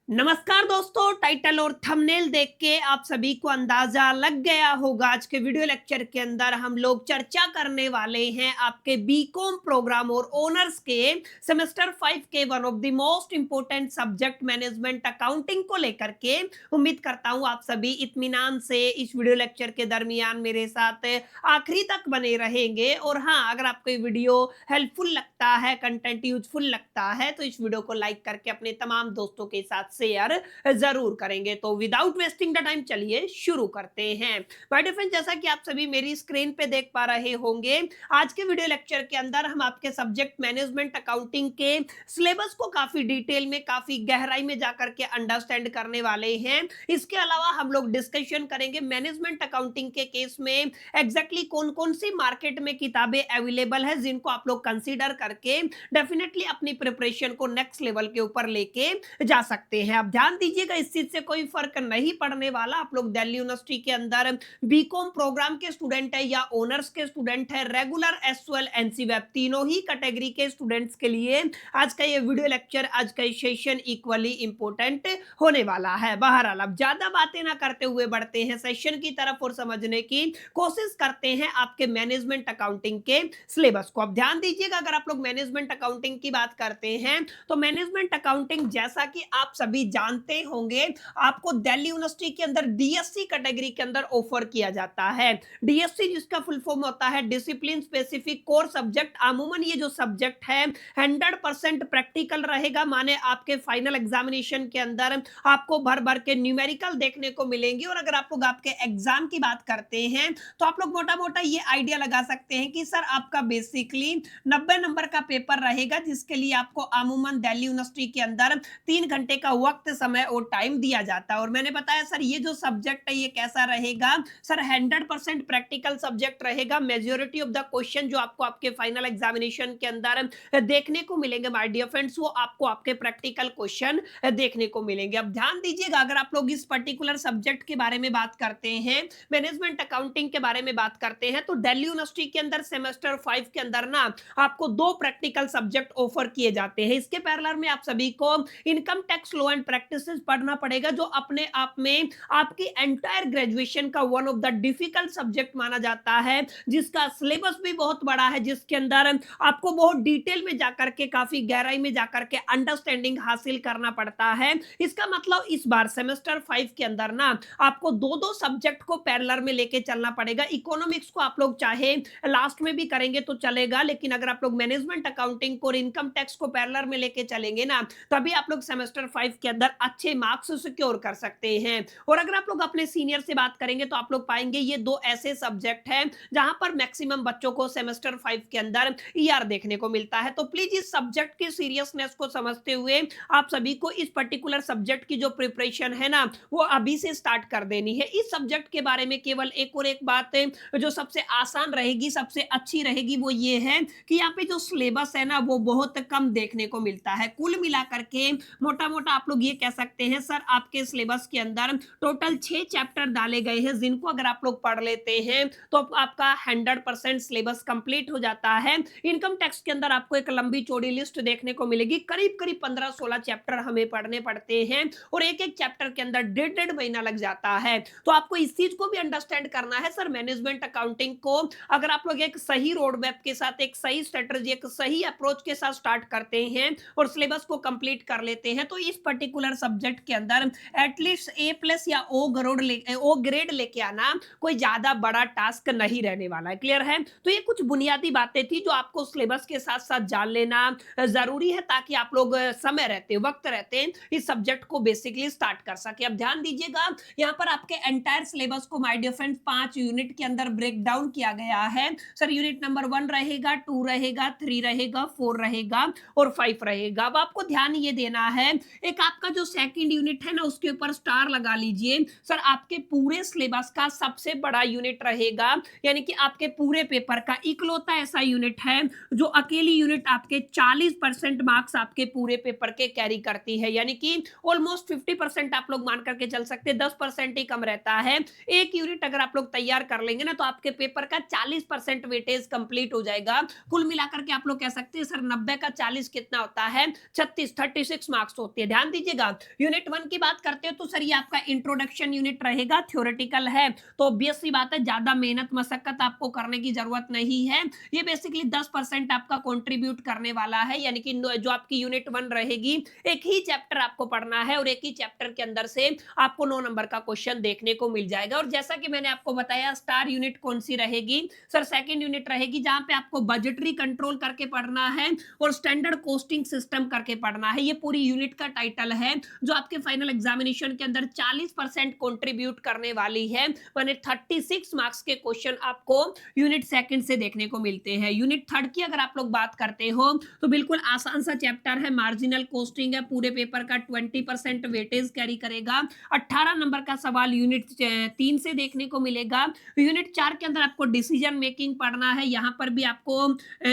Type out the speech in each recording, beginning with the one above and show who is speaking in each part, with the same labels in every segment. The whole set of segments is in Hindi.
Speaker 1: नमस्कार दोस्तों, टाइटल और थंबनेल देख के आप सभी को अंदाजा लग गया होगा। आज के वीडियो लेक्चर के अंदर हम लोग चर्चा करने वाले हैं आपके बीकॉम प्रोग्राम और ऑनर्स के सेमेस्टर 5 के one of the most important subject management accounting को लेकर के। उम्मीद करता हूं आप सभी इत्मीनान से इस वीडियो लेक्चर के दरमियान मेरे साथ आखिरी तक बने रहेंगे। और हाँ, अगर आपको ये वीडियो हेल्पफुल लगता है, कंटेंट यूजफुल लगता है, तो इस वीडियो को लाइक करके अपने तमाम दोस्तों के साथ शेयर जरूर करेंगे। तो विदाउट वेस्टिंग द टाइम चलिए शुरू करते हैं। माय डियर फ्रेंड्स, जैसा कि आप सभी मेरी स्क्रीन पे देख पा रहे होंगे, आज के वीडियो लेक्चर के अंदर हम आपके सब्जेक्ट मैनेजमेंट अकाउंटिंग के सिलेबस को काफी डिटेल में, काफी गहराई में जाकर के अंडरस्टैंड करने वाले हैं। इसके अलावा हम लोग डिस्कशन करेंगे मैनेजमेंट अकाउंटिंग के केस में एग्जैक्टली कौन कौन सी मार्केट में किताबें अवेलेबल है, जिनको आप लोग कंसीडर करके डेफिनेटली अपनी प्रिपरेशन को नेक्स्ट लेवल के ऊपर लेके जा सकते हैं। अब ध्यान दीजिएगा, इस चीज से कोई फर्क नहीं पड़ने वाला। आप लोग दिल्ली यूनिवर्सिटी के अंदर बीकॉम प्रोग्राम के स्टूडेंट है या ऑनर्स के स्टूडेंट है, रेगुलर एसओएल एनसी वेब, तीनों ही कैटेगरी के स्टूडेंट्स के लिए आज का ये वीडियो लेक्चर, आज का ये सेशन इक्वली इंपॉर्टेंट होने वाला है। बहरहाल अब ज्यादा बातें ना करते हुए बढ़ते हैं सेशन की तरफ और समझने की कोशिश करते हैं आपके मैनेजमेंट अकाउंटिंग के सिलेबस को। अब ध्यान दीजिएगा, अगर आप लोग मैनेजमेंट अकाउंटिंग की बात करते हैं तो मैनेजमेंट अकाउंटिंग, जैसा कि आप सभी जानते होंगे, आपको दिल्ली यूनिवर्सिटी के अंदर डीएससी कैटेगरी के अंदर ऑफर किया जाता है। डीएससी जिसका फुल फॉर्म होता है डिसिप्लिन स्पेसिफिक कोर सब्जेक्ट। अमूमन ये जो सब्जेक्ट है 100% प्रैक्टिकल रहेगा, माने आपके फाइनल एग्जामिनेशन के अंदर आपको भर भर के न्यूमेरिकल देखने को मिलेंगे। और अगर आप लोग आपके एग्जाम की बात करते हैं तो आप लोग मोटा मोटा ये आइडिया लगा सकते हैं कि सर आपका बेसिकली 90 नंबर का पेपर रहेगा, जिसके लिए आपको अमूमन दिल्ली यूनिवर्सिटी के अंदर 3 घंटे का वक्त, समय और टाइम दिया जाता है। और मैंने बताया सर ये जो सब्जेक्ट है ये कैसा रहेगा, सर 100% प्रैक्टिकल सब्जेक्ट रहेगा। मेजॉरिटी ऑफ द क्वेश्चन जो आपको आपके फाइनल एग्जामिनेशन के अंदर देखने को मिलेंगे माय डियर फ्रेंड्स, वो आपको आपके प्रैक्टिकल क्वेश्चन देखने को मिलेंगे। अब ध्यान दीजिएगा, अगर आप लोग इस पर्टिकुलर सब्जेक्ट के बारे में बात करते हैं, मैनेजमेंट अकाउंटिंग के बारे में बात करते हैं, तो दिल्ली यूनिवर्सिटी के अंदर सेमेस्टर 5 के अंदर ना आपको 2 प्रैक्टिकल सब्जेक्ट ऑफर किए जाते हैं। इसके पैरेलल में आप सभी को income tax law and practices पढ़ना पड़ेगा, जो अपने आप में आपकी एंटायर ग्रेजुएशन का one of the difficult subject माना जाता है, जिसका सिलेबस भी बहुत बड़ा है, जिसके अंदर आपको बहुत डिटेल में जाकर के, काफी गहराई में जाकर के अंडरस्टैंडिंग हासिल करना पड़ता है। इसका मतलब इस बार सेमेस्टर 5 के अंदर ना आपको दो दो सब्जेक्ट को पैरेलल में लेके चलना पड़ेगा। इकोनॉमिक्स को आप लोग चाहे लास्ट में भी करेंगे तो चलेगा, लेकिन अगर आप लोग मैनेजमेंट अकाउंटिंग को और इनकम टैक्स को पैरेलल में लेके चलेंगे ना, तभी आप लोग सेमेस्टर 5 के अंदर अच्छे मार्क्स सिक्योर कर सकते हैं। और अगर आप लोग अपने सीनियर से बात करेंगे तो आप लोग पाएंगे ये 2 ऐसे सब्जेक्ट हैं जहां पर मैक्सिमम बच्चों को सेमेस्टर 5 के अंदर ईआर देखने को मिलता है। तो प्लीज इस सब्जेक्ट की सीरियसनेस को समझते हुए आप सभी को इस पर्टिकुलर सब्जेक्ट की जो प्रिपरेशन है ना, वो अभी से स्टार्ट कर देनी है। इस सब्जेक्ट के बारे में केवल एक और एक बात जो सबसे आसान रहेगी, सबसे अच्छी रहेगी, वो ये है कि यहाँ पे जो सिलेबस है ना, वो बहुत कम देखने को मिलता है। कुल मिलाकर के मोटा मोटा आप लोग ये कह सकते हैं सर आपके सिलेबस के अंदर टोटल 6 चैप्टर डाले गए हैं, जिनको अगर आप लोग पढ़ लेते हैं तो आपका 100% सिलेबस कंप्लीट हो जाता है। इनकम टैक्स के अंदर आपको एक लंबी चौड़ी लिस्ट देखने को मिलेगी, करीब करीब 15-16 चैप्टर हमें पढ़ने पड़ते हैं, और एक एक चैप्टर के अंदर 1.5 महीना लग जाता है। तो आपको इस चीज को भी अंडरस्टैंड करना है सर, मैनेजमेंट अकाउंटिंग को अगर आप लोग एक सही रोड मैप के साथ, एक सही स्ट्रेटजी, एक सही अप्रोच के साथ स्टार्ट करते हैं और सिलेबस को कंप्लीट कर लेते हैं, तो इस पर्टिकुलर सब्जेक्ट के अंदर एटलीस्ट A+ या ओ ग्रेड लेके आना कोई ज्यादा बड़ा टास्क नहीं रहने वाला है। क्लियर है? तो ये कुछ बुनियादी बातें थी जो आपको सिलेबस के साथ साथ जान लेना जरूरी है, ताकि आप लोग समय रहते, वक्त रहते इस सब्जेक्ट को बेसिकली स्टार्ट कर सके। अब ध्यान दीजिएगा, यहाँ पर आपके एंटायर सिलेबस को माय डियर फ्रेंड्स 5 यूनिट के अंदर ब्रेक डाउन किया गया है। सर यूनिट नंबर 1 रहेगा, 2 रहेगा, 3 रहेगा, 4 रहेगा और 5 रहेगा। अब आपको ध्यान ये देना है, एक आपका जो सेकंड यूनिट है ना, उसके ऊपर स्टार लगा लीजिए। सर आपके पूरे सिलेबस का सबसे बड़ा यूनिट रहेगा, यानी कि आपके पूरे पेपर का इकलौता ऐसा यूनिट है जो अकेली यूनिट आपके 40% मार्क्स आपके पूरे पेपर के कैरी करती है, यानी कि ऑलमोस्ट 50% आप लोग मान करके चल सकते हैं, 10% ही कम रहता है। एक यूनिट अगर आप लोग तैयार कर लेंगे ना, तो आपके पेपर का 40% वेटेज कंप्लीट हो जाएगा। कुल मिलाकर के आप लोग कह सकते हैं सर 90 का 40 कितना होता है, 36 मार्क्स होती है। ध्यान दीजिएगा। यूनिट 1 की बात करते हो तो सर ये आपका इंट्रोडक्शन यूनिट रहेगा, थ्योरेटिकल है, तो ऑब्वियस सी बात है ज्यादा मेहनत मशक्कत आपको करने की जरूरत नहीं है। ये बेसिकली 10% आपका कंट्रीब्यूट करने वाला है, यानी कि जो आपकी यूनिट 1 रहेगी एक ही चैप्टर आपको पढ़ना है और एक ही चैप्टर के अंदर से आपको 9 नंबर का क्वेश्चन देखने को मिल जाएगा। और जैसा कि मैंने आपको बताया स्टार यूनिट कौन सी रहेगी सर, सेकंड यूनिट रहेगी जहां पे आपको बजटरी कंट्रोल करके पढ़ना है और स्टैंडर्ड कॉस्टिंग सिस्टम करके पढ़ना है। ये पूरी यूनिट का टाइटल है जो आपके फाइनल एग्जामिनेशन के अंदर 40% कंट्रीब्यूट करने वाली है। माने 36 मार्क्स के क्वेश्चन आपको यूनिट सेकंड से देखने को मिलते हैं। यूनिट थर्ड की अगर आप लोग बात करते हो तो बिल्कुल आसान सा चैप्टर है, मार्जिनल कॉस्टिंग है, पूरे पेपर का 20% वेटेज कैरी करेगा। 18 नंबर का सवाल यूनिट 3 से देखने को मिलेगा। यूनिट 4 के अंदर आपको डिसीजन मेकिंग पढ़ना है, यहाँ पर भी आपको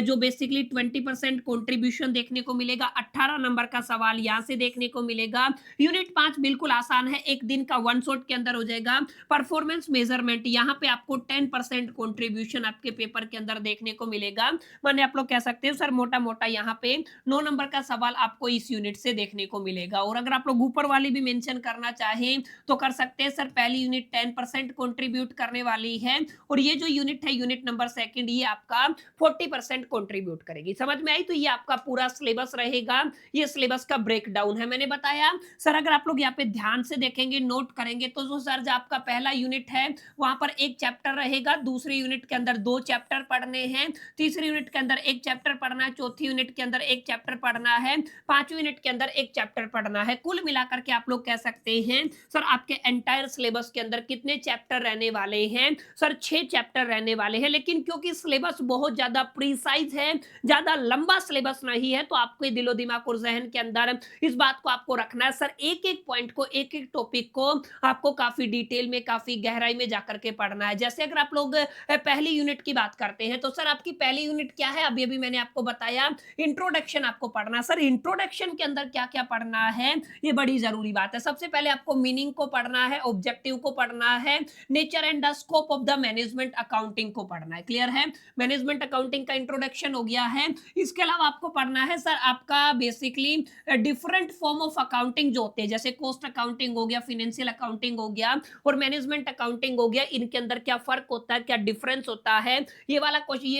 Speaker 1: जो बेसिकली 20% कंट्रीब्यूशन देखने को मिलेगा। 18 नंबर का सवाल यहाँ से देखने को मिलेगा। यूनिट 5 बिल्कुल आसान है, एक दिन का वन शॉट के अंदर हो जाएगा। परफॉर्मेंस मेजरमेंट, यहाँ पे आपको 10% कंट्रीब्यूशन आपके पेपर के अंदर देखने को मिलेगा। माने आप लोग कह सकते हो सर मोटा मोटा यहाँ पे 9 नंबर का सवाल आपको इस यूनिट से देखने को मिलेगा। और अगर आप लोग ऊपर वाली भी मेंशन करना चाहें तो कर सकते हैं सर, पहली यूनिट 10% कंट्रीब्यूट करने वाली है और ये जो यूनिट है यूनिट नंबर सेकंड ये आपका 40% कंट्रीब्यूट करेगी। समझ में आई? तो ये आपका पूरा सिलेबस रहेगा, ये सिलेबस का ब्रेकडाउन है। मैंने बताया सर अगर आप लोग यहाँ पे ध्यान से देखेंगे नोट करेंगे तो जो सर जो आपका पहला यूनिट है वहां पर एक चैप्टर रहेगा, दूसरी यूनिट के अंदर 2 चैप्टर पढ़ने हैं, तीसरी यूनिट के अंदर एक चैप्टर पढ़ना है, चौथी यूनिट के अंदर एक चैप्टर पढ़ना है, पांचवी यूनिट के अंदर एक चैप्टर पढ़ना है। कुल मिलाकर के आप लोग कह सकते हैं सर आपके एंटायर सिलेबस के अंदर कितने चैप्टर रहने वाले हैं सर, 6 चैप्टर रहने वाले हैं। लेकिन क्योंकि सिलेबस बहुत ज्यादा प्रीसाइज है, ज्यादा लंबा सिलेबस नहीं है, तो आपके दिलो दिमाग और जहन के अंदर इस बात को आपको रखना है सर, एक एक पॉइंट को एक एक टॉपिक को आपको काफी डिटेल में काफी गहराई में जाकर के पढ़ना है। जैसे अगर आप लोग पहली यूनिट की बात करते हैं तो सर आपकी पहली यूनिट क्या है, अभी अभी मैंने आपको बताया इंट्रोडक्शन आपको पढ़ना है। सर इंट्रोडक्शन के अंदर क्या क्या पढ़ना है ये बड़ी जरूरी बात है। सबसे पहले आपको मीनिंग को पढ़ना है, ऑब्जेक्टिव को पढ़ना है, nature and the scope of the management accounting को पढ़ना है। क्लियर है? मैनेजमेंट अकाउंटिंग का इंट्रोडक्शन हो गया है। इसके अलावा आपको पढ़ना है सर आपका basically different form of accounting जो होते हैं, जैसे कॉस्ट अकाउंटिंग हो गया, फाइनेंशियल अकाउंटिंग हो गया और मैनेजमेंट अकाउंटिंग हो गया, इनके अंदर क्या फर्क होता है, क्या डिफरेंस होता है, ये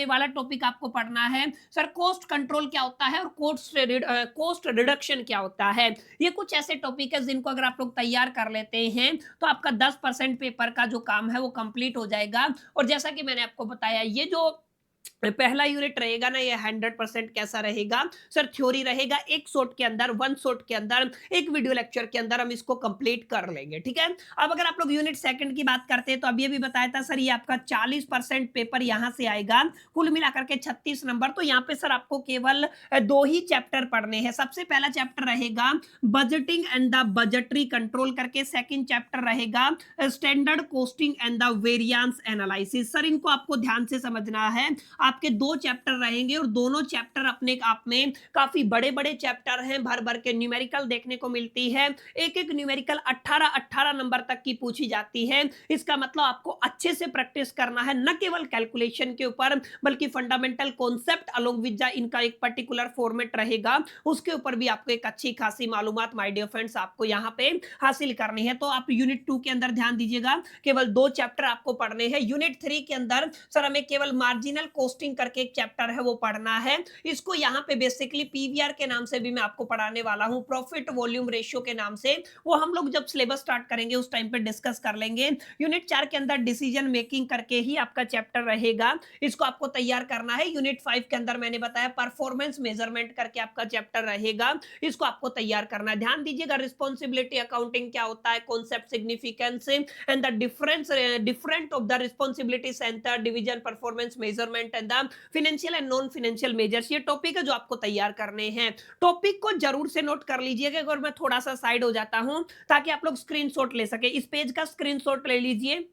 Speaker 1: वाला टॉपिक आपको पढ़ना है। सर कॉस्ट कंट्रोल क्या होता है और कॉस्ट रिडक्शन क्या होता है। ये कुछ ऐसे टॉपिक है जिनको अगर आप लोग तैयार कर लेते हैं तो आपका 10% पेपर का जो काम है वो कंप्लीट हो जाएगा। और जैसा कि मैंने आपको बताया ये जो पहला यूनिट रहेगा ना ये 100% कैसा रहेगा सर, थ्योरी रहेगा, एक शॉट के अंदर, वन शॉट के अंदर, एक वीडियो लेक्चर के अंदर हम इसको कंप्लीट कर लेंगे। ठीक है? अब अगर आप लोग यूनिट सेकंड की बात करते हैं तो अब ये भी बताया था सर ये आपका 40% पेपर यहां से आएगा, कुल मिलाकर के 36 नंबर। तो यहाँ पे सर आपको केवल 2 ही चैप्टर पढ़ने हैं। सबसे पहला चैप्टर रहेगा budgeting and the budgetary control करके, सेकंड चैप्टर रहेगा standard costing and the variance analysis. Sir इनको आपको ध्यान से समझना है, आपके 2 चैप्टर रहेंगे और दोनों चैप्टर अपने आप में काफी बड़े बड़े चैप्टर हैं, भर भर के न्यूमेरिकल देखने को मिलती है। एक एक न्यूमेरिकल 18 नंबर तक की पूछी जाती है। इसका मतलब आपको अच्छे से प्रैक्टिस करना है, न केवल कैलकुलेशन के ऊपर बल्कि फंडामेंटल कॉन्सेप्ट अलोंग विद इनका एक पर्टिकुलर फॉर्मेट रहेगा, उसके ऊपर भी आपको एक अच्छी खासी मालूमात माय डियर फ्रेंड्स आपको यहाँ पे हासिल करनी है। तो आप यूनिट 2 के अंदर ध्यान दीजिएगा, केवल 2 चैप्टर आपको पढ़ने हैं। यूनिट 3 के अंदर सर हमें केवल मार्जिनल कॉस्टिंग करके एक चैप्टर है वो पढ़ना है। इसको यहाँ पे बेसिकली पीवीआर के नाम से भी मैं आपको पढ़ाने वाला हूँ, प्रॉफिट वॉल्यूम रेशियो के नाम से, वो हम लोग जब सिलेबस स्टार्ट करेंगे उस टाइम पे डिस्कस कर लेंगे। यूनिट 4 के अंदर डिसीजन मेकिंग करके ही आपका चैप्टर रहेगा, इसको आपको तैयार करना है। यूनिट 5 के अंदर मैंने बताया परफॉर्मेंस मेजरमेंट करके आपका चैप्टर रहेगा, इसको आपको तैयार करना है। ध्यान दीजिएगा रिस्पॉन्सिबिलिटी अकाउंटिंग क्या होता है, concept, significance and the different of the responsibility centre, division, performance measurement and the financial and non financial measures, ये टॉपिक है जो आपको तैयार करने हैं। टॉपिक को जरूर से नोट कर लीजिएगा। अगर मैं थोड़ा सा साइड हो जाता हूं ताकि आप लोग स्क्रीनशॉट ले सके, इस पेज का स्क्रीनशॉट ले लीजिए।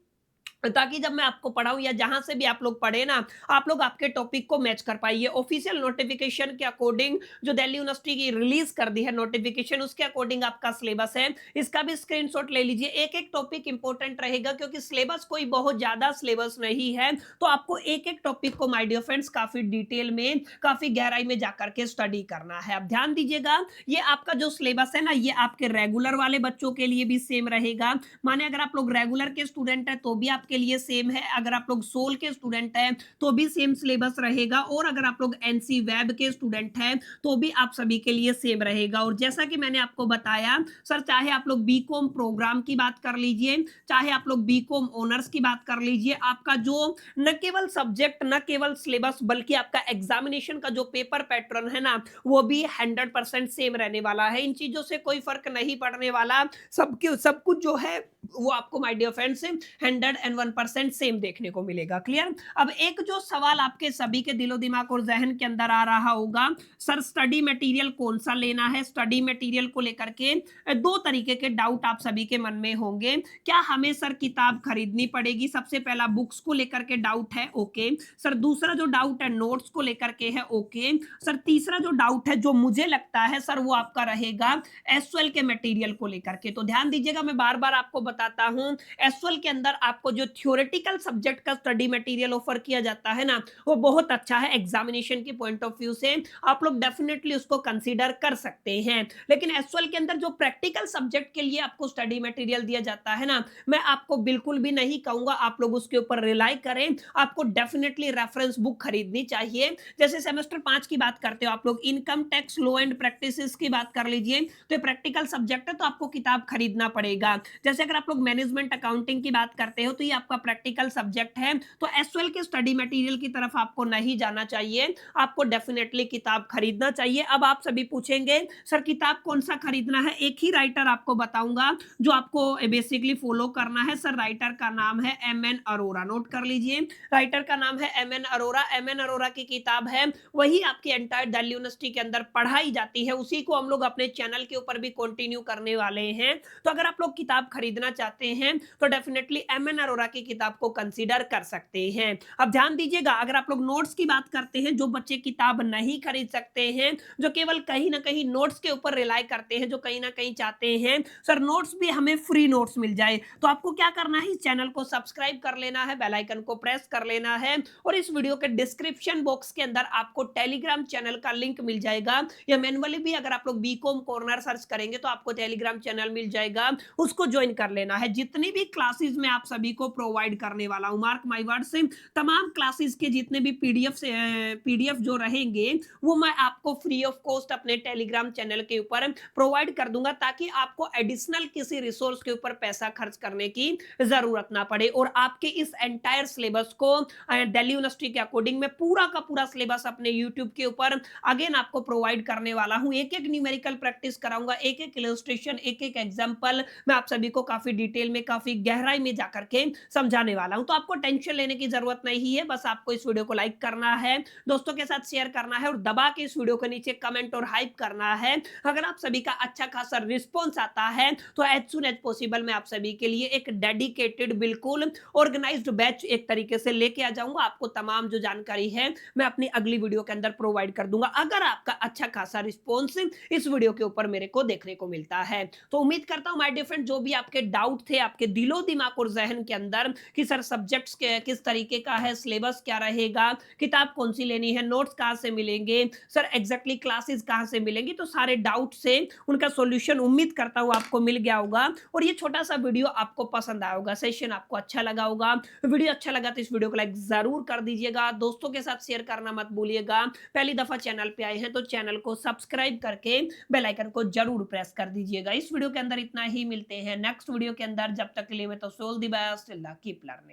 Speaker 1: ताकि जब मैं आपको पढ़ाऊँ या जहाँ से भी आप लोग पढ़े ना, आप लोग आपके टॉपिक को मैच कर पाइए। ऑफ़िशियल नोटिफ़िकेशन के अकॉर्डिंग जो दिल्ली यूनिवर्सिटी की रिलीज़ कर दी है नोटिफ़िकेशन, उसके अकॉर्डिंग आपका सिलेबस है। इसका भी स्क्रीनशॉट ले लीजिए। एक-एक टॉपिक इम्पोर्टेंट रहेगा क्योंकि सिलेबस कोई बहुत ज़्यादा सिलेबस नहीं है, तो आपको एक-एक टॉपिक को माय डियर फ्रेंड्स काफ़ी डिटेल में, काफ़ी गहराई में जाकर के स्टडी करना है। अब ध्यान दीजिएगा, ये आपका जो सिलेबस है ना, ये आपके रेगुलर वाले बच्चों के लिए भी सेम रहेगा। माने अगर आप लोग रेगुलर के स्टूडेंट हैं तो भी आपके लिए सेम है, अगर आप लोग सोल के स्टूडेंट हैं तो भी सेम सिलेबस रहेगा, और अगर आप लोग एनसी वेब के स्टूडेंट हैं तो भी आप सभी के लिए सेम रहेगा। और जैसा कि मैंने आपको बताया सर, चाहे आप लोग बीकॉम प्रोग्राम की बात कर लीजिए, चाहे आप लोग बीकॉम ऑनर्स की बात कर लीजिए, आपका जो न केवल सब्जेक्ट, न केवल सिलेबस, बल्कि आपका एग्जामिनेशन का जो पेपर पैटर्न है ना, वो भी 100% सेम रहने वाला है। इन चीजों से कोई फर्क नहीं पड़ने वाला। सब कुछ जो है वो आपको माय डियर फ्रेंड्स 101% सेम देखने को मिलेगा। क्लियर? अब एक जो सवाल आपके सभी के दिलो दिमाग और जहन के अंदर आ रहा होगा, सर स्टडी मटेरियल कौन सा लेना है? स्टडी मटेरियल को लेकर के दो तरीके के डाउट आप सभी के मन में होंगे। क्या हमें सर किताब खरीदनी पड़ेगी? सबसे पहला बुक्स को लेकर के डाउट है, ओके। सर दूसरा जो डाउट है नोट्स को लेकर के है, ओके। सर तीसरा जो डाउट है जो मुझे लगता है सर वो आपका रहेगा एसएल के मटेरियल को लेकर के। तो ध्यान दीजिएगा, मैं बार बार आपको बताता हूं, एसएल के अंदर आपको जो थ्योरेटिकल सब्जेक्ट का स्टडी मटेरियल ऑफर किया जाता है ना, वो बहुत अच्छा है। एग्जामिनेशन की पॉइंट ऑफ व्यू से आप लोग डेफिनेटली उसको कंसीडर कर सकते हैं। लेकिन एसएल के अंदर जो प्रैक्टिकल सब्जेक्ट के लिए आपको स्टडी मटेरियल दिया जाता है ना, मैं आपको बिल्कुल भी नहीं कहूंगा आप लोग उसके ऊपर रिलाई करें। आपको डेफिनेटली रेफरेंस बुक खरीदनी चाहिए। जैसे सेमेस्टर 5 की बात करते हो आप लोग, income tax law and practices की बात कर लीजिए, तो प्रैक्टिकल सब्जेक्ट है तो आपको किताब खरीदना पड़ेगा। जैसे अगर आप लोग मैनेजमेंट अकाउंटिंग की बात करते हो तो ये आपका प्रैक्टिकल सब्जेक्ट है, तो एसएल के स्टडी मटेरियल की तरफ आपको नहीं जाना चाहिए, आपको डेफिनेटली किताब खरीदना चाहिए। अब आप सभी पूछेंगे सर किताब कौन सा खरीदना है? एक ही राइटर आपको बताऊंगा जो आपको बेसिकली फॉलो करना है। सर राइटर का नाम है एम.एन. अरोरा, नोट कर लीजिए। राइटर का नाम है एम.एन. अरोरा। एम.एन. अरोरा की किताब है, वही आपकी एंटायर दिल्ली यूनिवर्सिटी के अंदर पढ़ाई जाती है, उसी को हम लोग अपने चैनल के ऊपर भी कंटिन्यू करने वाले हैं। तो अगर आप लोग किताब खरीदना चाहते हैं तो डेफिनेटली एम.एन. अरोरा की किताब को कंसीडर कर सकते हैं। अब ध्यान दीजिएगा, अगर आप लोग नोट्स की बात करते हैं, जो बच्चे किताब नहीं खरीद सकते हैं, जो केवल कहीं ना कहीं नोट्स के ऊपर रिलाई करते हैं, जो कहीं ना कहीं चाहते हैं सर नोट्स भी हमें फ्री नोट्स मिल जाए, तो आपको क्या करना है, इस चैनल को सब्सक्राइब कर लेना है, बेल आइकन को प्रेस कर लेना है, और इस वीडियो के डिस्क्रिप्शन बॉक्स के अंदर आपको टेलीग्राम चैनल का लिंक मिल जाएगा, या मैनुअली भी अगर आप लोग बीकॉम कॉर्नर सर्च करेंगे तो आपको टेलीग्राम चैनल मिल जाएगा, उसको ज्वाइन कर लेना है। जितनी भी क्लासेस मैं आप सभी को प्रोवाइड करने वाला हूं, मार्क माय वर्ड से, तमाम क्लासेस के जितने भी पीडीएफ जो रहेंगे वो मैं आपको फ्री ऑफ कॉस्ट अपने टेलीग्राम चैनल के ऊपर प्रोवाइड कर दूंगा, ताकि आपको एडिशनल किसी रिसोर्स के ऊपर पैसा खर्च करने की जरूरत ना पड़े, और आपके इस एंटायर सिलेबस को दिल्ली यूनिवर्सिटी के अकॉर्डिंग मैं पूरा का पूरा सिलेबस अपने यूट्यूब के ऊपर अगेन आपको प्रोवाइड करने वाला हूं। एक एक न्यूमेरिकल प्रैक्टिस कराऊंगा, एक एक इलस्ट्रेशन, एक एक एग्जांपल मैं आप सभी को काफी डिटेल में, काफी गहराई में जाकर के समझाने वाला हूं। तो आपको टेंशन लेने की जरूरत नहीं है, बस आपको इस वीडियो को लाइक करना है, दोस्तों के साथ शेयर करना है, और दबा के इस वीडियो के नीचे कमेंट और हाइप करना है। अगर आप सभी का अच्छा खासा रिस्पॉन्स आता है तो एज सुन एज पॉसिबल मैं आप सभी के लिए एक डेडिकेटेड, बिल्कुल ऑर्गेनाइज्ड बैच एक तरीके से लेके आ जाऊंगा। आपको तमाम जो जानकारी है मैं अपनी अगली वीडियो के अंदर प्रोवाइड कर दूंगा, अगर आपका अच्छा खासा रिस्पॉन्स इस वीडियो के ऊपर मेरे को देखने को मिलता है। तो उम्मीद करता हूं माय डियर फ्रेंड, जो भी आपके डाउट थे आपके दिलो दिमाग और जहन के अंदर कि सर सब्जेक्ट्स किस तरीके का है, सिलेबस क्या रहेगा, किताब कौन सी लेनी है, नोट्स कहां से मिलेंगे, सर एग्जैक्टली क्लासेस कहां से मिलेंगी, तो सारे डाउट से उनका सॉल्यूशन उम्मीद करता हूं आपको मिल गया होगा, और ये छोटा सा वीडियो आपको पसंद आया होगा, सेशन आपको अच्छा लगा होगा। वीडियो अच्छा लगा तो इस वीडियो को लाइक जरूर कर दीजिएगा, दोस्तों के साथ शेयर करना मत भूलिएगा। पहली दफा चैनल पे आए हैं तो चैनल को सब्सक्राइब करके बेल आइकन को जरूर प्रेस कर दीजिएगा। इस वीडियो के अंदर इतना ही, मिलते हैं नेक्स्ट वीडियो के अंदर, जब तक के लिए मैं तो so all the best, keep learning.